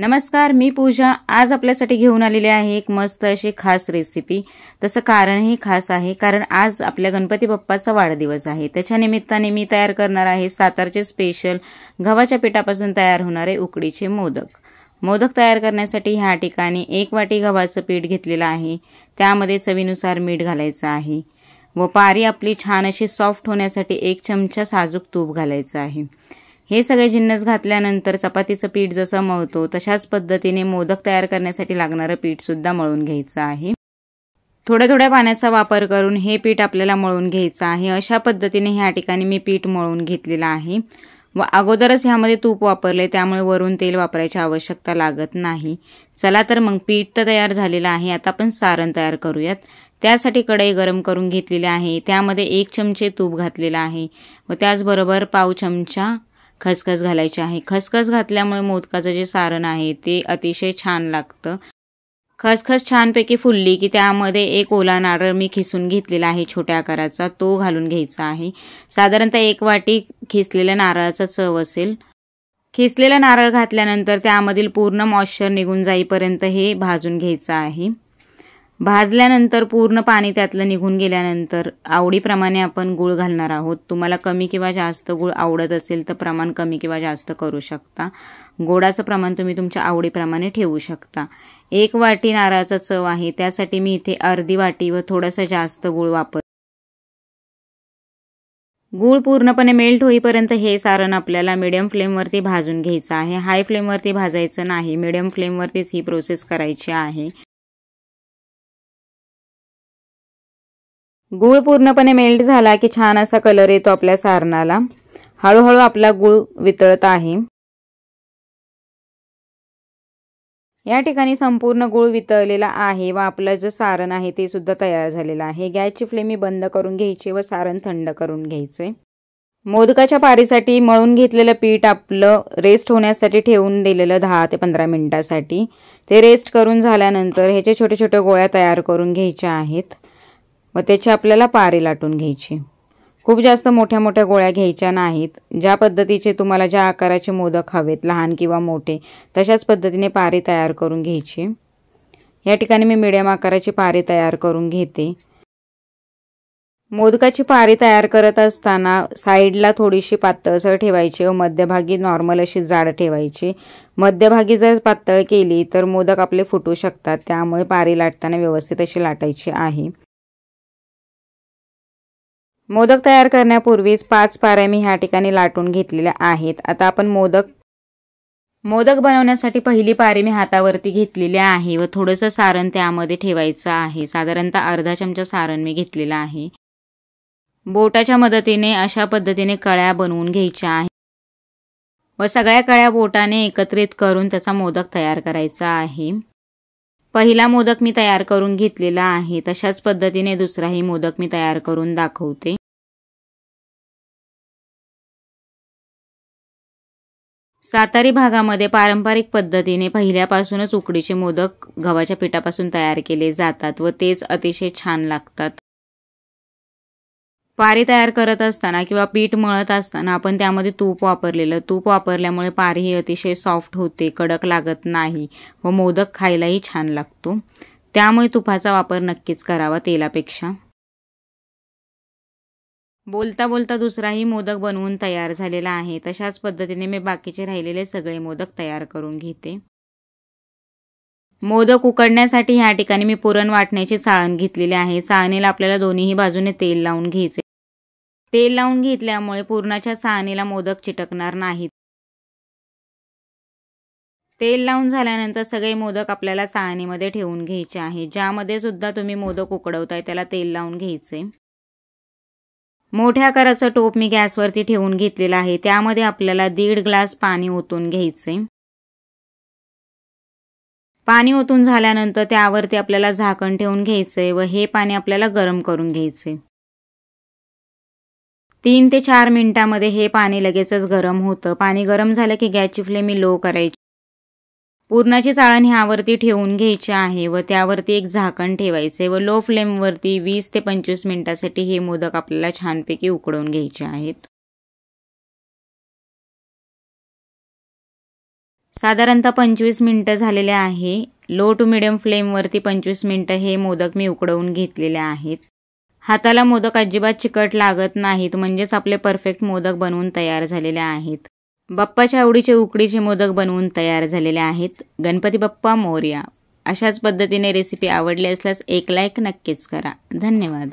नमस्कार, मी पूजा। आज आपल्यासाठी घेऊन आलेले आहे एक मस्त अशी खास रेसिपी। तसं कारणही खास आहे, कारण आज आपल्या गणपती बाप्पाचा वाढदिवस आहे। त्याच्या निमित्ताने मी तयार करणार आहे सातारचे स्पेशल गव्हाच्या पिठापासून तयार होणारे उकडीचे मोदक। मोदक तयार करण्यासाठी ह्या ठिकाणी 1 वाटी गव्हाचं पीठ घेतलेलं आहे। त्यामध्ये चवीनुसार मीठ घालायचं आहे व पारी आपली छान अशी सॉफ्ट होण्यासाठी 1 चमचा साजूक तूप घालायचं आहे। हे सगळे जिन्नस घातल्यानंतर चपातीचं पीठ जसं मळतो तशाच पद्धतीने मोदक तयार करण्यासाठी लागणारे पीठ सुद्धा मळून घ्यायचं आहे। थोड्या थोड्या पाण्याचा वापर करून हे पीठ आपल्याला मळून घ्यायचं आहे। अशा पद्धतीने ह्या ठिकाणी मी पीठ मळून घेतलेलं आहे व अगोदरच ह्यामध्ये तूप वापरले, त्यामुळे वरून तेल वापरायची आवश्यकता लागत नाही। चला तर मग पीठ तर तयार झालेलं आहे। आता आपण सारण तयार करूयात। त्यासाठी कढई गरम करून घेतलेली आहे। त्यामध्ये 1 चमचे तूप घातलेलं आहे व त्याचबरोबर पाव चमचा खसखस घालायची आहे। खसखस घातल्यामुळे मोदकाचं जे सारण आहे ते अतिशय छान लागतं। खसखस छानपैकी फुलली की त्यामध्ये 1 ओला नारळ मी खिसून घेतलेला आहे छोट्या आकाराचा, तो घालून घ्यायचा आहे। साधारणतः 1 वाटी खिसलेल्या नारळाचा चव असेल। खिसलेला नारळ घातल्यानंतर त्यामधील पूर्ण मॉइश्चर निघून जाईपर्यंत हे भाजून घ्यायचं आहे। भाजल्यानंतर पूर्ण पाणी त्यातलं निघून गेल्यानंतर आवडीप्रमाणे आपण गूळ घालणार आहोत। तुम्हाला कमी किंवा जास्त गूळ आवडत असेल तर प्रमाण कमी किंवा जास्त करू शकता। गोडाचं प्रमाण तुम्ही तुमच्या आवडीप्रमाणे ठेवू शकता। 1 वाटी नारळाचा चव आहे, त्यासाठी मी इथे अर्धी वाटी व थोडासा जास्त गूळ वापर। गूळ पूर्णपणे मेल्ट होईपर्यंत हे सारण आपल्याला मीडियम फ्लेमवरती भाजून घ्यायचं आहे। हाय फ्लेमवरती भाजायचं नाही, मीडियम फ्लेमवरतीच ही प्रोसेस करायची आहे। गूळ पूर्णपणे मेल्ट झाला की छान असा कलर येतो आपल्या सारणाला। हळूहळू आपला गूळ वितळत आहे। या ठिकाणी संपूर्ण गूळ वितळलेला आहे व आपलं जे सारण आहे ते सुद्धा तयार झालेलं आहे। गॅसची फ्लेम मी बंद करून घ्यायची व सारण थंड करून घ्यायचे। मोदकाच्या पारीसाठी मळून घेतलेलं पीठ आपलं रेस्ट होण्यासाठी ठेवून दिलेलं 10 ते 15 मिनिटांसाठी। ते रेस्ट करून झाल्यानंतर ह्याचे छोटे छोटे गोळ्या तयार करून घ्यायच्या आहेत व त्याची आपल्याला पारी लाटून घ्यायची। खूप जास्त मोठ्या मोठ्या गोळ्या घ्यायच्या नाहीत। ज्या पद्धतीचे तुम्हाला ज्या आकाराचे मोदक हवेत, लहान किंवा मोठे, तशाच पद्धतीने पारी तयार करून घ्यायची। या ठिकाणी मी मीडियम आकाराची पारी तयार करून घेते। मोदकाची पारी तयार करत असताना साईडला थोडीशी पातळसर ठेवायची व मध्यभागी नॉर्मल अशी जाड ठेवायची। मध्यभागी जर पातळ केली तर मोदक आपले फुटू शकतात, त्यामुळे पारी लाटताना व्यवस्थित अशी लाटायची आहे। मोदक तयार करण्यापूर्वीच 5 पाऱ्या मी ह्या ठिकाणी लाटून घेतलेल्या आहेत। आता आपण मोदक बनवण्यासाठी पहिली पारी मी हातावरती घेतलेली आहे व थोडंसं सारण त्यामध्ये ठेवायचं आहे। साधारणतः अर्धा चमचा सारण मी घेतलेलं आहे। बोटाच्या मदतीने अशा पद्धतीने कळ्या बनवून घ्यायच्या आहेत व सगळ्या कळ्या बोटाने एकत्रित करून त्याचा मोदक तयार करायचा आहे। पहिला मोदक मी तयार करून घेतलेला आहे, तशाच पद्धतीने दुसराही मोदक मी तयार करून दाखवते। सातारी भागामध्ये पारंपरिक पद्धतीने पहिल्यापासूनच उकडीचे मोदक गव्हाच्या पिठापासून तयार केले जातात व तेच अतिशय छान लागतात। पारी तयार करत असताना किंवा पीठ मळत असताना आपण त्यामध्ये तूप वापरल्यामुळे पारी ही अतिशय सॉफ्ट होते, कडक लागत नाही व मोदक खायलाही छान लागतो। त्यामुळे तुपाचा वापर नक्कीच करावा तेलापेक्षा। बोलता बोलता दुसराही मोदक बनवून तयार झालेला आहे। तशाच पद्धतीने मी बाकीचे राहिलेले सगळे मोदक तयार करून घेते। मोदक उकडण्यासाठी ह्या ठिकाणी मी पुरण वाटण्याची चाळण घेतलेली आहे। चाळणीला आपल्याला दोन्ही बाजूने तेल लावून घ्यायचे। तेल लावून घेतल्यामुळे पुरणाच्या चाळणीला मोदक चिटकणार नाहीत। तेल लावून झाल्यानंतर सगळे मोदक आपल्याला चाळणीमध्ये ठेवून घ्यायचे आहे। ज्यामध्ये सुद्धा तुम्ही मोदक उकडवताय त्याला तेल लावून घ्यायचे। मोठ्या आकाराचा टोप मी गॅसवरती ठेवून घेतलेला आहे। त्यामध्ये आपल्याला 1.5 ग्लास पाणी ओतून घ्यायचे। पाणी ओतून झाल्यानंतर त्यावरती आपल्याला झाकण ठेवून घ्यायचे व हे पाणी आपल्याला गरम करून घ्यायचे। 3 ते 4 मिनिटांमध्ये हे पाणी लगेचच गरम होतं। पाणी गरम झालं की गॅसची फ्लेम मी लो करायची। पुरणाची चाळण ह्यावरती ठेवून घ्यायची आहे व त्यावरती एक झाकण ठेवायचे व लो फ्लेमवरती 20 ते 25 मिनिटांसाठी हे मोदक आपल्याला छानपैकी उकडवून घ्यायचे आहेत। साधारणतः 25 मिनिटं झालेले आहे। लो टू मिडियम फ्लेमवरती 25 मिनिटं हे मोदक मी उकडवून घेतलेले आहेत। हाताला मोदक अजिबात चिकट लागत नाहीत, म्हणजेच आपले परफेक्ट मोदक बनवून तयार झालेले आहेत। बाप्पाच्या आवडीचे उकडीचे मोदक बनवून तयार झालेले आहेत। गणपती बाप्पा मोरया। अशाच पद्धतीने रेसिपी आवडली असल्यास एक लाईक नक्कीच करा। धन्यवाद।